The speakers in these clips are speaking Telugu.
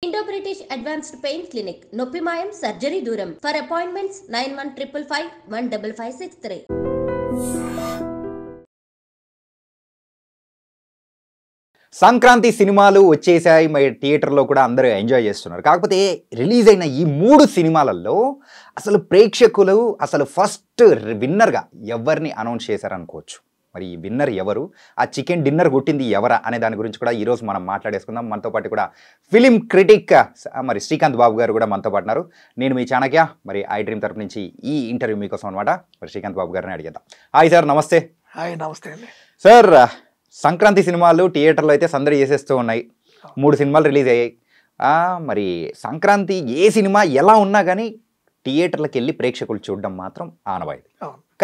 Indo-British Advanced Pain Clinic, Noppimayam Surgery Duram. For appointments 9155515563. Sankranti సినిమాలు వచ్చేసాయి. మరి థియేటర్లో కూడా అందరూ ఎంజాయ్ చేస్తున్నారు. కాకపోతే రిలీజ్ అయిన ఈ 3 సినిమాలలో అసలు ప్రేక్షకులు అసలు ఫస్ట్ విన్నర్గా ఎవరిని అనౌన్స్ చేశారనుకోవచ్చు. మరి ఈ విన్నర్ ఎవరు, ఆ చికెన్ డిన్నర్ కొట్టింది ఎవరా అనే దాని గురించి కూడా ఈరోజు మనం మాట్లాడేసుకుందాం. మనతో పాటు కూడా ఫిలిం క్రిటిక్ మరి శ్రీకాంత్ బాబు గారు కూడా మనతో పాటు ఉన్నారు. నేను మీ చాణక్య, మరి ఐ డ్రీమ్ తరపు నుంచి ఈ ఇంటర్వ్యూ మీకోసం అనమాట. మరి శ్రీకాంత్ బాబు గారిని అడిగేద్దాం. హాయ్ సార్, నమస్తే. హాయ్, నమస్తే అండి సార్. సంక్రాంతి సినిమాలు థియేటర్లో అయితే సందడి చేసేస్తూ ఉన్నాయి. 3 సినిమాలు రిలీజ్ అయ్యాయి. మరి సంక్రాంతి ఏ సినిమా ఎలా ఉన్నా కానీ థియేటర్లకు వెళ్ళి ప్రేక్షకులు చూడడం మాత్రం ఆనవాయితీ.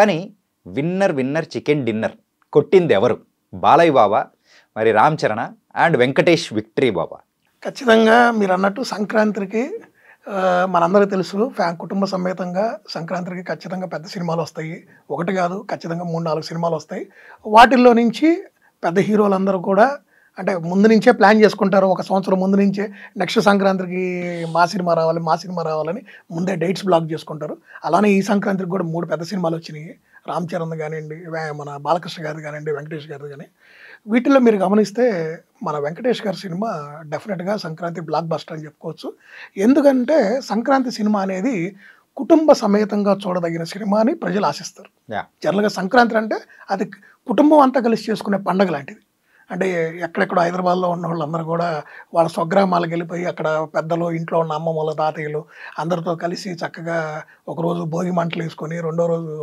కానీ విన్నర్ చికెన్ డిన్నర్ కొట్టింది ఎవరు? బాలయ్య బాబా, మరి రామ్ చరణ్ అండ్ వెంకటేష్ విక్టరీ బాబా? ఖచ్చితంగా మీరు అన్నట్టు సంక్రాంతికి మనందరికీ తెలుసు, కుటుంబ సమేతంగా సంక్రాంతికి ఖచ్చితంగా పెద్ద సినిమాలు వస్తాయి. ఒకటి కాదు, ఖచ్చితంగా 3-4 సినిమాలు వస్తాయి. వాటిల్లో నుంచి పెద్ద హీరోలందరూ కూడా అంటే ముందు నుంచే ప్లాన్ చేసుకుంటారు. ఒక సంవత్సరం ముందు నుంచే నెక్స్ట్ సంక్రాంతికి మా సినిమా రావాలని ముందే డేట్స్ బ్లాక్ చేసుకుంటారు. అలానే ఈ సంక్రాంతికి కూడా 3 పెద్ద సినిమాలు వచ్చినాయి. రామ్ చరణ్ కానివ్వండి, మన బాలకృష్ణ గారిది కానివ్వండి, వెంకటేష్ గారిది కానీ. వీటిల్లో మీరు గమనిస్తే మన వెంకటేష్ గారి సినిమా డెఫినెట్గా సంక్రాంతి బ్లాక్ బస్టర్ అని చెప్పుకోవచ్చు. ఎందుకంటే సంక్రాంతి సినిమా అనేది కుటుంబ సమేతంగా చూడదగిన సినిమా అని ప్రజలు ఆశిస్తారు. జనరల్గా సంక్రాంతి అంటే అది కుటుంబం అంతా కలిసి చేసుకునే పండుగ లాంటిది. అంటే ఎక్కడెక్కడో హైదరాబాద్లో ఉన్న వాళ్ళందరూ కూడా వాళ్ళ స్వగ్రామాలకు వెళ్ళిపోయి అక్కడ పెద్దలు, ఇంట్లో ఉన్న అమ్మమ్మల, తాతయ్యలు అందరితో కలిసి చక్కగా ఒకరోజు భోగి మంటలు వేసుకొని రెండో రోజు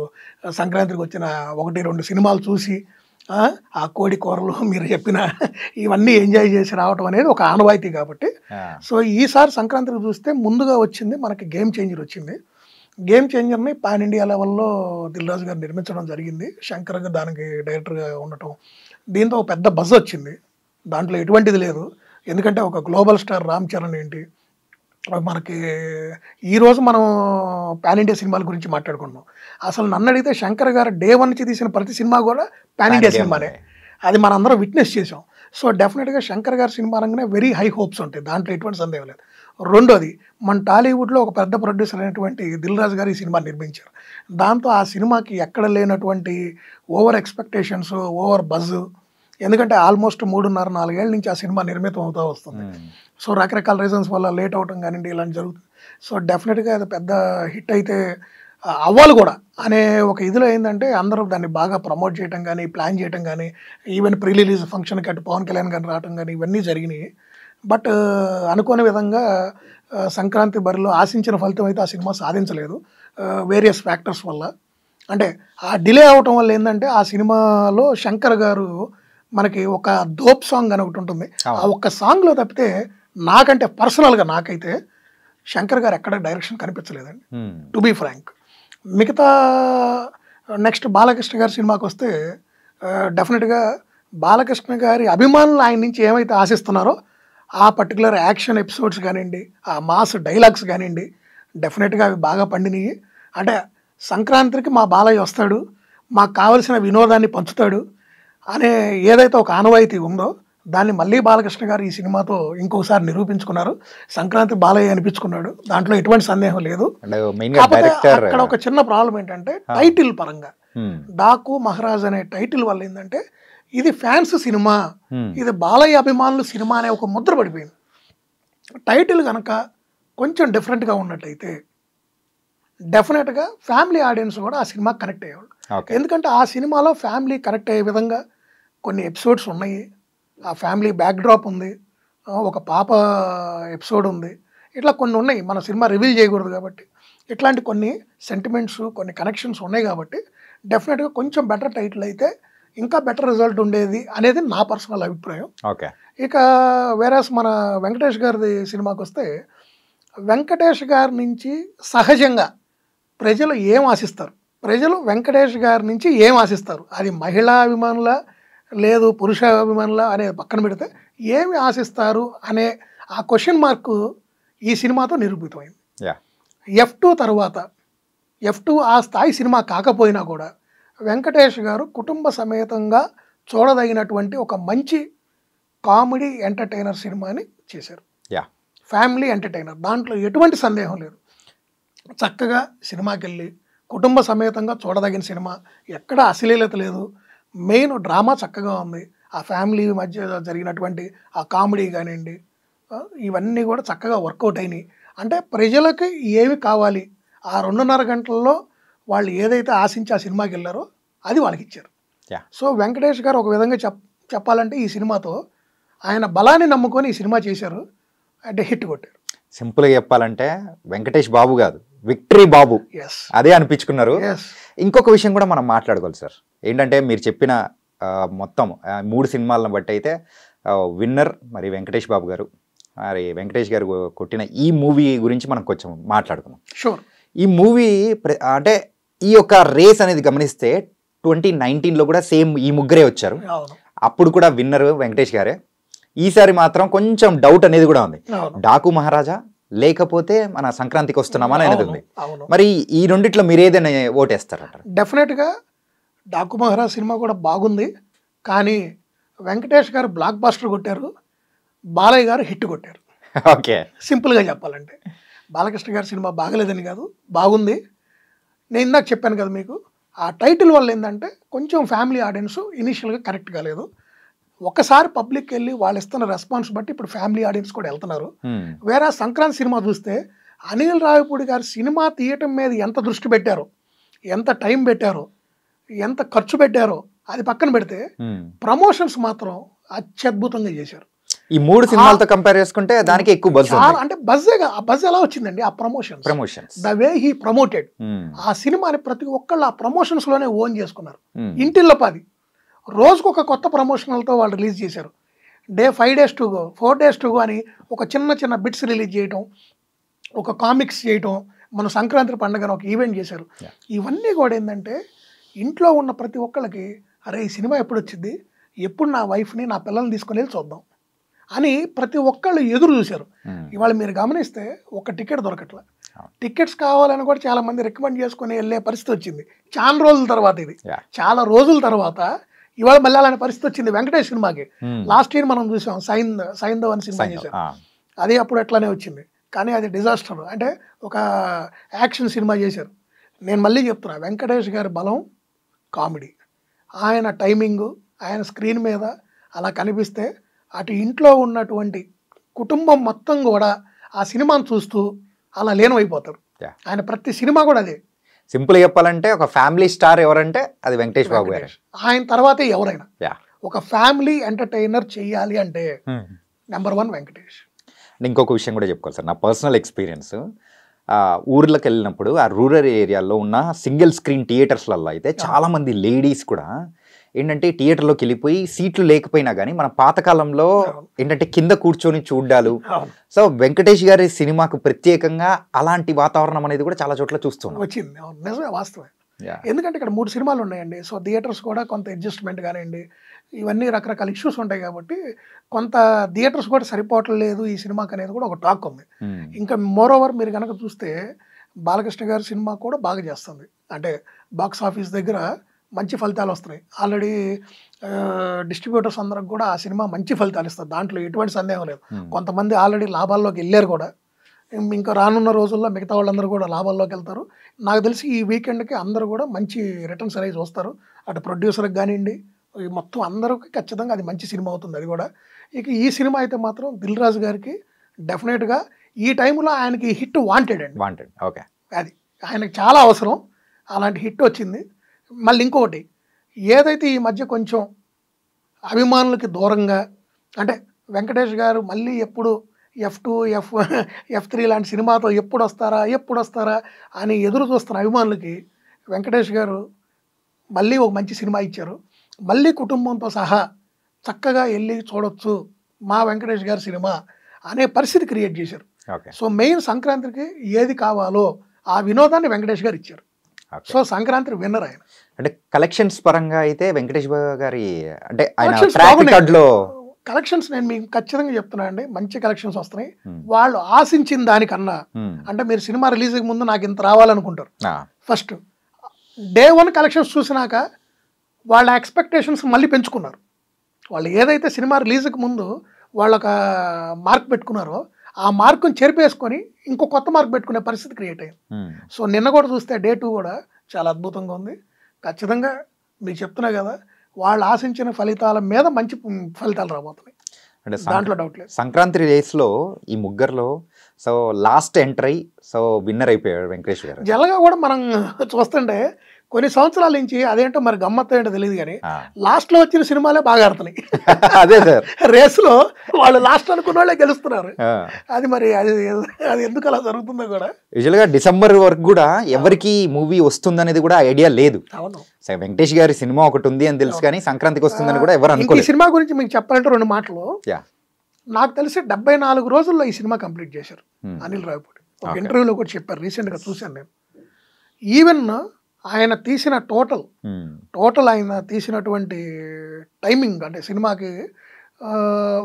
సంక్రాంతికి వచ్చిన 1-2 సినిమాలు చూసి ఆ కోడి కూరలు మీరు చెప్పిన ఇవన్నీ ఎంజాయ్ చేసి రావటం అనేది ఒక ఆనవాయితీ. కాబట్టి సో ఈసారి సంక్రాంతికి చూస్తే ముందుగా వచ్చింది మనకి గేమ్ చేంజర్ వచ్చింది. గేమ్ చేంజర్ని పాన్ ఇండియా లెవెల్లో దిల్ రాజు గారు నిర్మించడం జరిగింది. శంకర్ గారు దానికి డైరెక్టర్గా ఉండటం, దీంతో ఒక పెద్ద బజ్ వచ్చింది. దాంట్లో ఎటువంటిది లేదు. ఎందుకంటే ఒక గ్లోబల్ స్టార్ రామ్ చరణ్ ఏంటి, మనకి ఈరోజు మనం పాన్ ఇండియా సినిమాల గురించి మాట్లాడుకుంటున్నాం. అసలు నన్ను అడిగితే శంకర్ గారు డే 1 నుంచి తీసిన ప్రతి సినిమా కూడా పాన్ ఇండియా సినిమానే. అది మనందరం విట్నెస్ చేసాం. సో డెఫినెట్గా శంకర్ గారి సినిమా అనగానే వెరీ హై హోప్స్ ఉంటాయి, దాంట్లో ఎటువంటి సందేహం లేదు. రెండోది, మన టాలీవుడ్లో ఒక పెద్ద ప్రొడ్యూసర్ అయినటువంటి దిల్ రాజు గారు ఈ సినిమా నిర్మించారు. దాంతో ఆ సినిమాకి ఎక్కడ లేనటువంటి ఓవర్ ఎక్స్పెక్టేషన్స్, ఓవర్ బజ్. ఎందుకంటే ఆల్మోస్ట్ 3.5-4 ఏళ్ళ నుంచి ఆ సినిమా నిర్మితం అవుతూ వస్తుంది. సో రకరకాల రీజన్స్ వల్ల లేట్ అవటం కానివ్వండి, ఇలాంటి జరుగుతుంది. సో డెఫినెట్గా అది పెద్ద హిట్ అయితే అవ్వాలి కూడా అనే ఒక ఇదిలో ఏంటంటే అందరూ దాన్ని బాగా ప్రమోట్ చేయడం కానీ, ప్లాన్ చేయడం కానీ, ఈవెన్ ప్రీ రిలీజ్ ఫంక్షన్కి అటు పవన్ కళ్యాణ్ గారిని రావడం కానీ ఇవన్నీ జరిగినాయి. బట్ అనుకోని విధంగా సంక్రాంతి బరిలో ఆశించిన ఫలితం అయితే ఆ సినిమా సాధించలేదు, వేరియస్ ఫ్యాక్టర్స్ వల్ల. అంటే ఆ డిలే అవటం వల్ల ఏంటంటే ఆ సినిమాలో శంకర్ గారు మనకి ఒక దోప్ సాంగ్ అని ఒకటి ఉంటుంది. ఆ ఒక్క సాంగ్లో తప్పితే నాకంటే పర్సనల్గా నాకైతే శంకర్ గారు ఎక్కడ డైరెక్షన్ కనిపించలేదండి, టు బీ ఫ్రాంక్. మిగతా నెక్స్ట్ బాలకృష్ణ గారి సినిమాకి వస్తే డెఫినెట్గా బాలకృష్ణ గారి అభిమానులు ఆయన నుంచి ఏమైతే ఆశిస్తున్నారో ఆ పర్టికులర్ యాక్షన్ ఎపిసోడ్స్ కానివ్వండి, ఆ మాస్ డైలాగ్స్ కానివ్వండి, డెఫినెట్గా అవి బాగా పండినాయి. అంటే సంక్రాంతికి మా బాలయ్య వస్తాడు, మాకు కావలసిన వినోదాన్ని పంచుతాడు అనే ఏదైతే ఒక ఆనవాయితీ ఉందో దాన్ని మళ్ళీ బాలకృష్ణ గారు ఈ సినిమాతో ఇంకొకసారి నిరూపించుకున్నారు. సంక్రాంతి బాలయ్య అనిపించుకున్నాడు, దాంట్లో ఎటువంటి సందేహం లేదు. అక్కడ ఒక చిన్న ప్రాబ్లం ఏంటంటే టైటిల్ పరంగా డాకు మహారాజ్ అనే టైటిల్ వల్ల ఏంటంటే ఇది ఫ్యాన్స్ సినిమా, ఇది బాలయ్య అభిమానులు సినిమా అనే ఒక ముద్ర పడిపోయింది. టైటిల్ కనుక కొంచెం డిఫరెంట్గా ఉన్నట్టయితే డెఫినెట్గా ఫ్యామిలీ ఆడియన్స్ కూడా ఆ సినిమా కనెక్ట్ అయ్యేవాళ్ళు. ఎందుకంటే ఆ సినిమాలో ఫ్యామిలీ కనెక్ట్ అయ్యే విధంగా కొన్ని ఎపిసోడ్స్ ఉన్నాయి. ఆ ఫ్యామిలీ బ్యాక్డ్రాప్ ఉంది, ఒక పాప ఎపిసోడ్ ఉంది, ఇట్లా కొన్ని ఉన్నాయి. మన సినిమా రివీల్ చేయకూడదు కాబట్టి ఇట్లాంటి కొన్ని సెంటిమెంట్స్, కొన్ని కనెక్షన్స్ ఉన్నాయి. కాబట్టి డెఫినెట్గా కొంచెం బెటర్ టైటిల్ అయితే ఇంకా బెటర్ రిజల్ట్ ఉండేది అనేది నా పర్సనల్ అభిప్రాయం. ఇక వేరేస్ మన వెంకటేష్ గారి సినిమాకి వస్తే వెంకటేష్ గారి నుంచి సహజంగా ప్రజలు ఏం ఆశిస్తారు, ప్రజలు వెంకటేష్ గారి నుంచి ఏం ఆశిస్తారు, అది మహిళా అభిమానుల లేదు పురుష అభిమానుల అనేది పక్కన పెడితే ఏమి ఆశిస్తారు అనే ఆ క్వశ్చన్ మార్కు ఈ సినిమాతో నిరూపితమైంది. F2 తర్వాత F2 ఆ స్థాయి సినిమా కాకపోయినా కూడా వెంకటేష్ గారు కుటుంబ సమేతంగా చూడదగినటువంటి ఒక మంచి కామెడీ ఎంటర్టైనర్ సినిమాని చేశారు. ఫ్యామిలీ ఎంటర్టైనర్, దాంట్లో ఎటువంటి సందేహం లేదు. చక్కగా సినిమాకి వెళ్ళి కుటుంబ సమేతంగా చూడదగిన సినిమా, ఎక్కడ అశ్లీలత లేదు, మెయిన్ డ్రామా చక్కగా ఉంది, ఆ ఫ్యామిలీ మధ్య జరిగినటువంటి ఆ కామెడీ కానివ్వండి, ఇవన్నీ కూడా చక్కగా వర్కౌట్ అయినాయి. అంటే ప్రజలకి ఏమి కావాలి, ఆ 2.5 గంటల్లో వాళ్ళు ఏదైతే ఆశించి ఆ సినిమాకి వెళ్ళారో అది వాళ్ళకి ఇచ్చారు. సో వెంకటేష్ గారు ఒక విధంగా చెప్పాలంటే ఈ సినిమాతో ఆయన బలాన్ని నమ్ముకొని ఈ సినిమా చేశారు, అంటే హిట్ కొట్టారు. సింపుల్గా చెప్పాలంటే వెంకటేష్ బాబు కాదు, విక్టరీ బాబు అదే అనిపించుకున్నారు. ఇంకొక విషయం కూడా మనం మాట్లాడుకోవాలి సార్, ఏంటంటే మీరు చెప్పిన మొత్తం 3 సినిమాలను బట్టి అయితే విన్నర్ మరి వెంకటేష్ బాబు గారు. మరి వెంకటేష్ గారు కొట్టిన ఈ మూవీ గురించి మనం కొంచెం మాట్లాడుకుందాం. షూర్. ఈ మూవీ అంటే ఈ యొక్క రేస్ అనేది గమనిస్తే 2019లో కూడా సేమ్ ఈ ముగ్గురే వచ్చారు, అప్పుడు కూడా విన్నర్ వెంకటేష్ గారే. ఈసారి మాత్రం కొంచెం డౌట్ అనేది కూడా ఉంది, డాకు మహారాజా లేకపోతే మన సంక్రాంతికి వస్తున్నామా అనేది ఉంది. మరి ఈ రెండిట్లో మీరు ఏదైనా ఓటేస్తారంటారు? డెఫినెట్గా డాకు మహారాజ్ సినిమా కూడా బాగుంది, కానీ వెంకటేష్ గారు బ్లాక్ బాస్టర్ కొట్టారు, బాలయ్య గారు హిట్ కొట్టారు. ఓకే, సింపుల్గా చెప్పాలంటే బాలకృష్ణ గారి సినిమా బాగలేదని కాదు, బాగుంది. నేను ఇందాక చెప్పాను కదా మీకు, ఆ టైటిల్ వల్ల ఏంటంటే కొంచెం ఫ్యామిలీ ఆడియన్స్ ఇనిషియల్గా కరెక్ట్ కాలేదు. ఒకసారి పబ్లిక్ వెళ్ళి వాళ్ళు ఇస్తున్న రెస్పాన్స్ బట్టి ఇప్పుడు ఫ్యామిలీ ఆడియన్స్ కూడా వెళ్తున్నారు. వేరే సంక్రాంతి సినిమా చూస్తే అనిల్ రావిపూడి గారు సినిమా తీయటం మీద ఎంత దృష్టి పెట్టారో, ఎంత టైం పెట్టారో, ఎంత ఖర్చు పెట్టారో అది పక్కన పెడితే ప్రమోషన్స్ మాత్రం అత్యద్భుతంగా చేశారు. ఈ 3 సినిమాలతో కంపేర్ చేసుకుంటే దానికి ఎక్కువ బజ్, అంటే బజ్ ఎలా వచ్చిందండి, ఆ promotions, the way he promoted ఆ సినిమాని ప్రతి ఒక్కళ్ళు ఆ ప్రమోషన్స్ లోనే ఓన్ చేసుకున్నారు. ఇంటిల్లో 10 రోజుకు ఒక కొత్త ప్రమోషనల్తో వాళ్ళు రిలీజ్ చేశారు. 5 days to go, 4 days to go అని ఒక చిన్న బిట్స్ రిలీజ్ చేయటం, ఒక కామిక్స్ చేయటం, మన సంక్రాంతి పండుగను ఒక ఈవెంట్ చేశారు. ఇవన్నీ కూడా ఏంటంటే ఇంట్లో ఉన్న ప్రతి ఒక్కళ్ళకి అరే ఈ సినిమా ఎప్పుడు వచ్చింది, ఎప్పుడు నా వైఫ్ని నా పిల్లల్ని తీసుకుని వెళ్ళి చూద్దాం అని ప్రతి ఒక్కళ్ళు ఎదురు చూశారు. ఇవాళ మీరు గమనిస్తే ఒక టికెట్ దొరకట్లా, టికెట్స్ కావాలని కూడా చాలా మంది రికమెండ్ చేసుకుని వెళ్ళే పరిస్థితి వచ్చింది. చాలా రోజుల తర్వాత, ఇది చాలా రోజుల తర్వాత ఇవాళ మళ్ళీ అలాంటి పరిస్థితి వచ్చింది వెంకటేష్ సినిమాకి. లాస్ట్ ఇయర్ మనం చూసాం సైంధవ్ అని సినిమా చేశారు, అది అప్పుడు ఎట్లానే వచ్చింది, కానీ అది డిజాస్టర్. అంటే ఒక యాక్షన్ సినిమా చేశారు. నేను మళ్ళీ చెప్తున్నా, వెంకటేష్ గారి బలం కామెడీ, ఆయన టైమింగు, ఆయన స్క్రీన్ మీద అలా కనిపిస్తే అటు ఇంట్లో ఉన్నటువంటి కుటుంబం మొత్తం కూడా ఆ సినిమాను చూస్తూ అలా లీనమైపోతారు. ఆయన ప్రతి సినిమా కూడా అదే. సింపుల్ చెప్పాలంటే ఒక ఫ్యామిలీ స్టార్ ఎవరంటే అది వెంకటేష్ బాబు గారు. ఆయన తర్వాతే ఎవరైనా ఒక ఫ్యామిలీ ఎంటర్టైనర్ చెయ్యాలి అంటే నెంబర్ 1 వెంకటేష్. ఇంకొక విషయం కూడా చెప్పుకోవాలి సార్, నా పర్సనల్ ఎక్స్పీరియన్స్, ఊర్లోకి వెళ్ళినప్పుడు ఆ రూరల్ ఏరియాలో ఉన్న సింగిల్ స్క్రీన్ థియేటర్స్లలో అయితే చాలామంది లేడీస్ కూడా ఏంటంటే థియేటర్లోకి వెళ్ళిపోయి సీట్లు లేకపోయినా కానీ మన పాతకాలంలో ఏంటంటే కింద కూర్చొని చూడ్డాలు. సో వెంకటేష్ గారి సినిమాకు ప్రత్యేకంగా అలాంటి వాతావరణం అనేది కూడా చాలా చోట్ల చూస్తున్నాం, వచ్చింది. నిజమే, వాస్తవే. ఎందుకంటే ఇక్కడ 3 సినిమాలు ఉన్నాయండి, సో థియేటర్స్ కూడా కొంత అడ్జస్ట్మెంట్ కానివ్వండి, ఇవన్నీ రకరకాల ఇష్యూస్ ఉంటాయి కాబట్టి కొంత థియేటర్స్ కూడా సరిపోవట్లేదు ఈ సినిమాకి అనేది కూడా ఒక టాక్ ఉంది. ఇంకా మోర్ ఓవర్ మీరు కనుక చూస్తే బాలకృష్ణ గారి సినిమా కూడా బాగా చేస్తుంది, అంటే బాక్స్ ఆఫీస్ దగ్గర మంచి ఫలితాలు వస్తున్నాయి. ఆల్రెడీ డిస్ట్రిబ్యూటర్స్ అందరికి కూడా ఆ సినిమా మంచి ఫలితాలు ఇస్తారు, దాంట్లో ఎటువంటి సందేహం లేదు. కొంతమంది ఆల్రెడీ లాభాల్లోకి వెళ్ళారు కూడా, ఇంకా రానున్న రోజుల్లో మిగతా వాళ్ళందరూ కూడా లాభాల్లోకి వెళ్తారు. నాకు తెలిసి ఈ వీకెండ్కి అందరూ కూడా మంచి రిటర్న్స్ అనేది చూస్తారు, అటు ప్రొడ్యూసర్కి కానివ్వండి, మొత్తం అందరికీ ఖచ్చితంగా అది మంచి సినిమా అవుతుంది అది కూడా. ఇక ఈ సినిమా అయితే మాత్రం దిల్ రాజు గారికి డెఫినెట్గా ఈ టైంలో ఆయనకి హిట్ వాంటెడ్. ఓకే, అది ఆయనకు చాలా అవసరం, అలాంటి హిట్ వచ్చింది. మళ్ళీ ఇంకొకటి, ఏదైతే ఈ మధ్య కొంచెం అభిమానులకి దూరంగా, అంటే వెంకటేష్ గారు మళ్ళీ ఎప్పుడు F2 F3 లాంటి సినిమాతో ఎప్పుడు వస్తారా అని ఎదురు చూస్తున్న అభిమానులకి వెంకటేష్ గారు మళ్ళీ ఒక మంచి సినిమా ఇచ్చారు. మళ్ళీ కుటుంబంతో సహా చక్కగా వెళ్ళి చూడొచ్చు మా వెంకటేష్ గారి సినిమా అనే పరిస్థితి క్రియేట్ చేశారు. సో మెయిన్ సంక్రాంతికి ఏది కావాలో ఆ వినోదాన్ని వెంకటేష్ గారు ఇచ్చారు. సో సంక్రాంతి విన్నర్ ఆయన. అంటే కలెక్షన్స్ పరంగా అయితే వెంకటేష్ బాబు గారి అంటే ఆయన ట్రాక్ రికార్డులో కలెక్షన్స్ నేను మీకు ఖచ్చితంగా చెప్తున్నా అండి, మంచి కలెక్షన్స్ వస్తున్నాయి. వాళ్ళు ఆశించిన దానికన్నా, అంటే మీరు సినిమా రిలీజ్కి ముందు నాకు ఇంత రావాలనుకుంటారు, ఫస్ట్ డే 1 కలెక్షన్స్ చూసినాక వాళ్ళ ఎక్స్పెక్టేషన్స్ మళ్ళీ పెంచుకున్నారు. వాళ్ళు ఏదైతే సినిమా రిలీజ్కి ముందు వాళ్ళు ఒక మార్క్ పెట్టుకున్నారో ఆ మార్కుని చెరిపేసుకొని ఇంకో కొత్త మార్క్ పెట్టుకునే పరిస్థితి క్రియేట్ అయింది. సో నిన్న కూడా చూస్తే డే 2 కూడా చాలా అద్భుతంగా ఉంది. ఖచ్చితంగా మీకు చెప్తున్నా కదా, వాళ్ళు ఆశించిన ఫలితాల మీద మంచి ఫలితాలు రాబోతున్నాయి, అంటే దాంట్లో డౌట్ లేదు. సంక్రాంతి రేస్లో ఈ ముగ్గురులో so last entry so winner అయిపోయాడు వెంకటేష్ గారు. జనరల్గా కూడా మనం చూస్తుంటే కొన్ని సంవత్సరాల నుంచి అదేంటో మరి గమ్మత్తు ఏంటో తెలియదు కానీ లాస్ట్లో వచ్చిన సినిమాలే బాగా ఆడుతున్నాయి. అదే సార్, రేసులో వాళ్ళు లాస్ట్ అనుకున్న వాళ్ళే గెలుస్తున్నారు. అది మరి అది ఎందుకు అలా జరుగుతుందో కూడా. యూజువల్గా డిసెంబర్ వరకు కూడా ఎవరికి మూవీ వస్తుందనేది కూడా ఐడియా లేదు. అవును, వెంకటేష్ గారి సినిమా ఒకటి ఉంది అని తెలుసు కానీ సంక్రాంతికి వస్తుందని కూడా ఎవరు అనుకోలేదు. ఈ సినిమా గురించి మీకు చెప్పాలంటే 2 మాటలు. నాకు తెలిసి 74 రోజుల్లో ఈ సినిమా కంప్లీట్ చేశారు అనిల్ రావిపూడి. ఒక ఇంటర్వ్యూలో కూడా చెప్పారు, రీసెంట్గా చూశాను నేను. ఈవెన్ ఆయన తీసిన టోటల్ ఆయన తీసినటువంటి టైమింగ్ అంటే సినిమాకి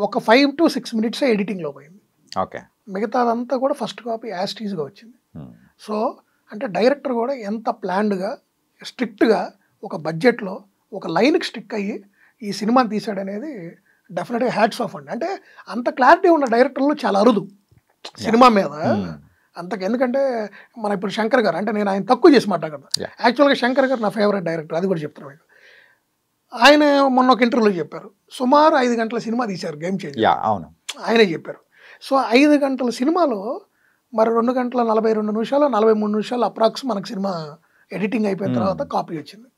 ఒక 5 to 6 minutes ఎడిటింగ్లో పోయింది. ఓకే, మిగతాదంతా కూడా ఫస్ట్ కాపీ యాస్టీజ్గా వచ్చింది. సో అంటే డైరెక్టర్ కూడా ఎంత ప్లాన్డ్గా స్ట్రిక్ట్గా ఒక బడ్జెట్లో ఒక లైన్కి స్టిక్ అయ్యి ఈ సినిమాని తీశాడనేది డెఫినెట్గా హ్యాట్స్ ఆఫ్ అండి. అంటే అంత క్లారిటీ ఉన్న డైరెక్టర్లు చాలా అరుదు సినిమా మీద అంతకు. ఎందుకంటే మన ఇప్పుడు శంకర్ గారు అంటే నేను ఆయన తక్కువ చేసి మాట్లాడగలను. యాక్చువల్గా శంకర్ గారు నా ఫేవరెట్ డైరెక్టర్, అది కూడా చెప్తున్నాను మీకు. ఆయన మొన్న ఒక ఇంటర్వ్యూలో చెప్పారు, సుమారు 5 గంటల సినిమా తీశారు గేమ్ చేంజర్. అవును, ఆయనే చెప్పారు. సో 5 గంటల సినిమాలో మరి 2 గంటల 42 నిమిషాలు 43 నిమిషాలు అప్రాక్స్ మనకు సినిమా ఎడిటింగ్ అయిపోయిన తర్వాత కాపీ వచ్చింది.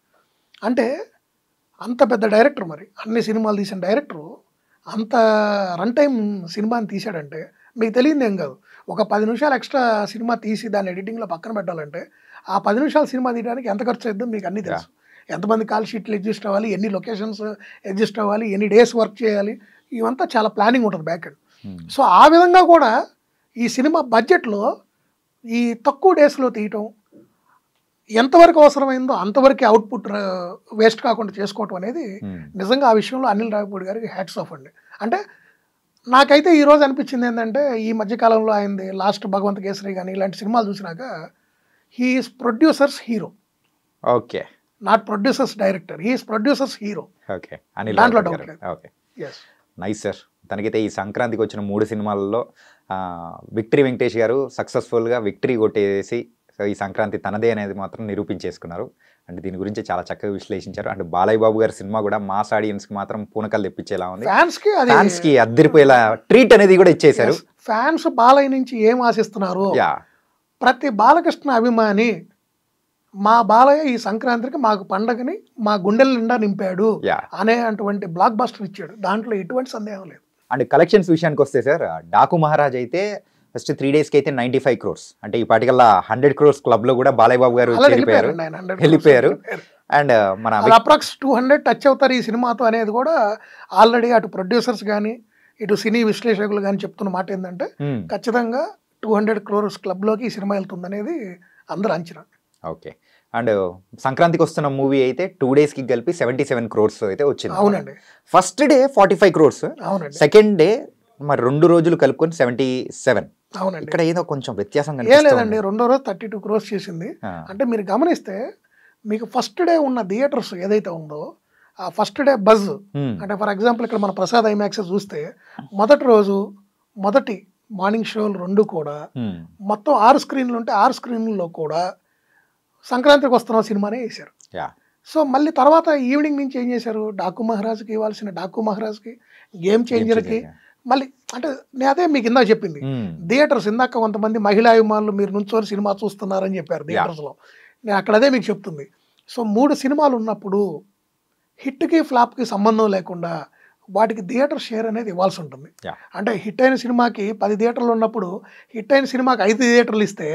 అంటే అంత పెద్ద డైరెక్టర్, మరి అన్ని సినిమాలు తీసిన డైరెక్టరు అంత రన్ టైం సినిమాని తీశాడంటే మీకు తెలియదు ఏం కాదు. ఒక 10 నిమిషాలు ఎక్స్ట్రా సినిమా తీసి దాన్ని ఎడిటింగ్లో పక్కన పెట్టాలంటే ఆ 10 నిమిషాల సినిమా తీయడానికి ఎంత ఖర్చు అవుతుందో మీకు అన్నీ తెలుసు. ఎంతమంది కాల్ షీట్లు అడ్జస్ట్ అవ్వాలి, ఎన్ని లొకేషన్స్ అడ్జస్ట్ అవ్వాలి, ఎన్ని డేస్ వర్క్ చేయాలి, ఇవంతా చాలా ప్లానింగ్ ఉంటుంది బ్యాక్ ఎండ్. సో ఆ విధంగా కూడా ఈ సినిమా బడ్జెట్లో ఈ తక్కువ డేస్లో తీయటం ఎంతవరకు అవసరమైందో అంతవరకు అవుట్పుట్ వేస్ట్ కాకుండా చేసుకోవటం అనేది నిజంగా ఆ విషయంలో అనిల్ రావిపూడి గారికి హ్యాట్స్ ఆఫ్ అండి. అంటే నాకైతే ఈరోజు అనిపించింది ఏంటంటే ఈ మధ్యకాలంలో ఆయనది లాస్ట్ భగవంత్ కేసరి కానీ ఇలాంటి సినిమాలు చూసినాక he is producers hero. Okay, not producers director, he is producers hero. Okay, దాంట్లో డౌట్ లేదు. Okay, nice sir. తనకైతే ఈ సంక్రాంతికి వచ్చిన 3 సినిమాలలో విక్టరీ వెంకటేష్ గారు సక్సెస్ఫుల్గా విక్టరీ కొట్టేసి సో ఈ సంక్రాంతి తనదే అనేది మాత్రం నిరూపించేసుకున్నారు. అంటే దీని గురించి చాలా చక్కగా విశ్లేషించారు. అంటే బాలయ్య బాబు గారి సినిమా కూడా మాస్ ఆడియన్స్కి మాత్రం పూనకలు తెప్పించేలా ఉంది, ఫ్యాన్స్కి అద్దరిపోయేలా ట్రీట్ అనేది కూడా ఇచ్చేశారు. ఫ్యాన్స్ బాలయ్య నుంచి ఏం ఆశిస్తున్నారు? ప్రతి బాలకృష్ణ అభిమాని మా బాలయ్య ఈ సంక్రాంతికి మాకు పండగని మా గుండెల నిండా నింపాడు అనే అటువంటి బ్లాక్ బస్టర్ ఇచ్చాడు, దాంట్లో ఎటువంటి సందేహం లేదు. అండ్ కలెక్షన్స్ విషయానికి వస్తే సార్, డాకు మహారాజ్ అయితే ఫస్ట్ 3 days అయితే 95 crores, అంటే ఈ పాటికల్లా 100 crores క్లబ్లో కూడా బాలయ్య బాబు గారు వెళ్ళిపోయారు. అండ్ మన అప్రాక్స్ 200 టచ్ అవుతారు ఈ సినిమాతో అనేది కూడా ఆల్రెడీ అటు ప్రొడ్యూసర్స్ కానీ ఇటు సినీ విశ్లేషకులు కానీ చెప్తున్న మాట ఏంటంటే ఖచ్చితంగా 200 crores క్లబ్లోకి ఈ సినిమా వెళ్తుంది అనేది అందరూ అంచనా. ఓకే, అండ్ సంక్రాంతికి వస్తున్న మూవీ అయితే 2 daysకి కలిపి 77 crores అయితే వచ్చింది. అవునండి, ఫస్ట్ డే 45 crores, అవునండి, సెకండ్ డే మరి 2 రోజులు కలుపుకొని 77. అవునండి, ఇక్కడ ఏదో కొంచెం వ్యత్యాసం ఏం లేదండి. 2వ రోజు 32 crores చేసింది. అంటే మీరు గమనిస్తే మీకు ఫస్ట్ డే ఉన్న థియేటర్స్ ఏదైతే ఉందో ఆ ఫస్ట్ డే బజ్, అంటే ఫర్ ఎగ్జాంపుల్ ఇక్కడ మన ప్రసాద్ ఐమాక్స్ చూస్తే మొదటి రోజు మొదటి మార్నింగ్ షోలు 2 కూడా మొత్తం 6 స్క్రీన్లు ఉంటే 6 స్క్రీన్లలో కూడా సంక్రాంతికి వస్తున్న సినిమానే వేశారు. సో మళ్ళీ తర్వాత ఈవినింగ్ నుంచి ఏం చేశారు, డాకు మహారాజ్కి ఇవ్వాల్సిన డాకు మహారాజ్కి, గేమ్ చేంజర్కి మళ్ళీ, అంటే నేను అదే మీకు ఇందాక చెప్పింది, థియేటర్స్ ఇందాక కొంతమంది మహిళా అభిమానులు మీరు నుంచోని సినిమా చూస్తున్నారని చెప్పారు థియేటర్స్లో, నేను అక్కడ అదే మీకు చెప్తుంది. సో 3 సినిమాలు ఉన్నప్పుడు హిట్కి ఫ్లాప్కి సంబంధం లేకుండా వాటికి థియేటర్ షేర్ అనేది ఇవ్వాల్సి ఉంటుంది. అంటే హిట్ అయిన సినిమాకి 10 థియేటర్లు ఉన్నప్పుడు హిట్ అయిన సినిమాకి 5 థియేటర్లు ఇస్తే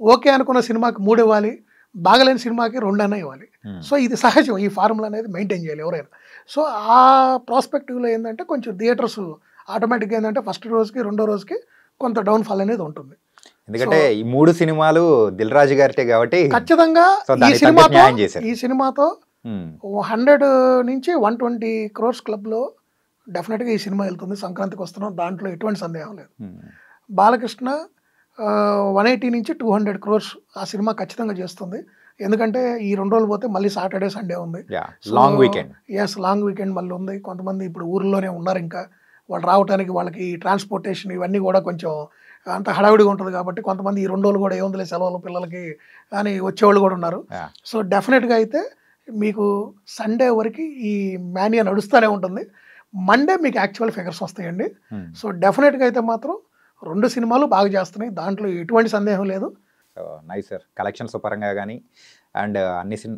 ఓకే అనుకున్న సినిమాకి 3 ఇవ్వాలి, బాగలేని సినిమాకి 2 అన్నా ఇవ్వాలి. సో ఇది సహజం, ఈ ఫార్ములా అనేది మెయింటైన్ చేయాలి ఎవరైనా. సో ఆ ప్రాస్పెక్టివ్లో ఏంటంటే కొంచెం థియేటర్స్ ఆటోమేటిక్గా ఏంటంటే ఫస్ట్ రోజుకి 2వ రోజుకి కొంత డౌన్ఫాల్ అనేది ఉంటుంది. ఎందుకంటే ఈ 3 సినిమాలు దిల్ రాజు గారితే కాబట్టి ఖచ్చితంగా ఈ సినిమాతో 100 నుంచి 120 crores క్లబ్లో డెఫినెట్గా ఈ సినిమా వెళ్తుంది. సంక్రాంతికి వస్తున్నాం, దాంట్లో ఎటువంటి సందేహం లేదు. బాలకృష్ణ 180 నుంచి 200 crores ఆ సినిమా ఖచ్చితంగా చేస్తుంది. ఎందుకంటే ఈ 2 రోజులు పోతే మళ్ళీ సాటర్డే సండే ఉంది, లాంగ్ వీకెండ్. లాంగ్ వీకెండ్ మళ్ళీ ఉంది. కొంతమంది ఇప్పుడు ఊర్లోనే ఉన్నారు, ఇంకా వాళ్ళు రావడానికి వాళ్ళకి ట్రాన్స్పోర్టేషన్ ఇవన్నీ కూడా కొంచెం అంత హడావిడిగా ఉంటుంది కాబట్టి కొంతమంది ఈ 2 రోజులు కూడా ఏముందిలే సెలవులు పిల్లలకి అని వచ్చేవాళ్ళు కూడా ఉన్నారు. Yeah. సో డెఫినెట్గా అయితే మీకు సండే వరకు ఈ మానియా నడుస్తూనే ఉంటుంది. మండే మీకు యాక్చువల్ ఫిగర్స్ వస్తాయండి. సో డెఫినెట్గా అయితే మాత్రం 2 సినిమాలు బాగా చేస్తున్నాయి, దాంట్లో ఎటువంటి సందేహం లేదు. నైస్ సార్, కలెక్షన్స్ పరంగా కానీ అండ్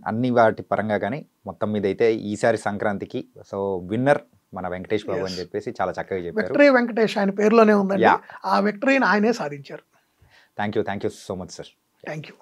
అన్ని వాటి పరంగా కానీ మొత్తం మీద అయితే ఈసారి సంక్రాంతికి సో విన్నర్ మన వెంకటేష్ బాబు అని చెప్పేసి చాలా చక్కగా చెప్పారు. విక్టరీ వెంకటేష్ ఆయన పేరులోనే ఉందండి. Yeah. ఆ విక్టరీని ఆయనే సాధించారు. Thank you so much sir. Thank you.